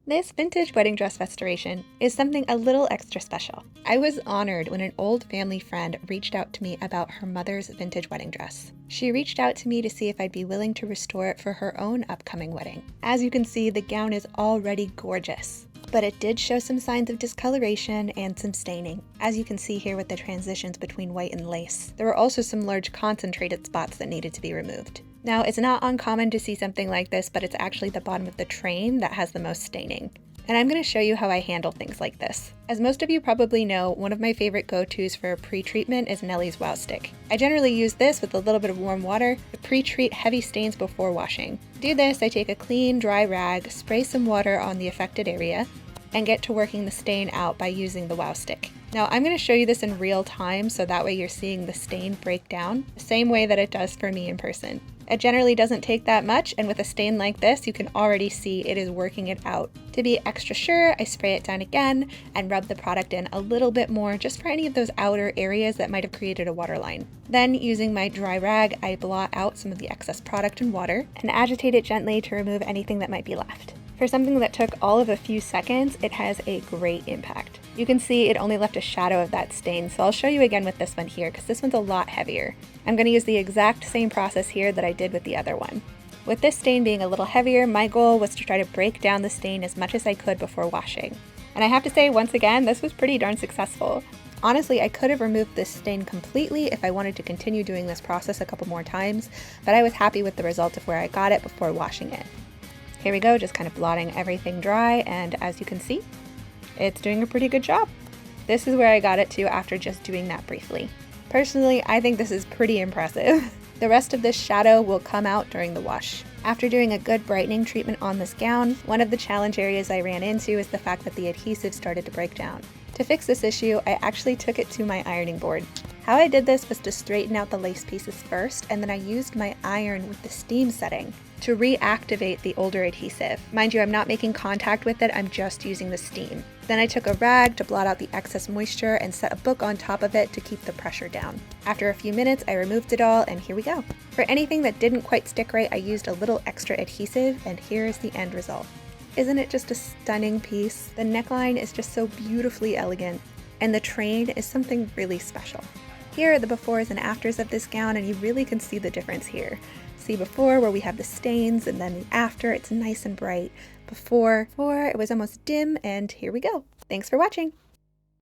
This vintage wedding dress restoration is something a little extra special. I was honored when an old family friend reached out to me about her mother's vintage wedding dress. She reached out to me to see if I'd be willing to restore it for her own upcoming wedding. As you can see, the gown is already gorgeous, but it did show some signs of discoloration and some staining, as you can see here with the transitions between white and lace. There were also some large concentrated spots that needed to be removed. Now, it's not uncommon to see something like this, but it's actually the bottom of the train that has the most staining. And I'm going to show you how I handle things like this. As most of you probably know, one of my favorite go-tos for a pre-treatment is Nellie's Wow Stick. I generally use this with a little bit of warm water to pre-treat heavy stains before washing. To do this, I take a clean, dry rag, spray some water on the affected area, and get to working the stain out by using the Wow Stick. Now, I'm going to show you this in real time so that way you're seeing the stain break down the same way that it does for me in person. It generally doesn't take that much, and with a stain like this, you can already see it is working it out. To be extra sure, I spray it down again and rub the product in a little bit more just for any of those outer areas that might have created a waterline. Then, using my dry rag, I blot out some of the excess product and water and agitate it gently to remove anything that might be left. For something that took all of a few seconds, it has a great impact. You can see it only left a shadow of that stain, so I'll show you again with this one here because this one's a lot heavier. I'm going to use the exact same process here that I did with the other one. With this stain being a little heavier, my goal was to try to break down the stain as much as I could before washing. And I have to say, once again, this was pretty darn successful. Honestly, I could have removed this stain completely if I wanted to continue doing this process a couple more times, but I was happy with the result of where I got it before washing it. Here we go, just kind of blotting everything dry, and as you can see, it's doing a pretty good job. This is where I got it to after just doing that briefly. Personally, I think this is pretty impressive. The rest of this shadow will come out during the wash. After doing a good brightening treatment on this gown, one of the challenge areas I ran into is the fact that the adhesive started to break down. To fix this issue, I actually took it to my ironing board. How I did this was to straighten out the lace pieces first, and then I used my iron with the steam setting to reactivate the older adhesive. Mind you, I'm not making contact with it, I'm just using the steam. Then I took a rag to blot out the excess moisture and set a book on top of it to keep the pressure down. After a few minutes, I removed it all, and here we go. For anything that didn't quite stick right, I used a little extra adhesive, and here is the end result. Isn't it just a stunning piece? The neckline is just so beautifully elegant, and the train is something really special. Here are the befores and afters of this gown, and you really can see the difference here. See before where we have the stains, and then after it's nice and bright. Before it was almost dim, and here we go. Thanks for watching.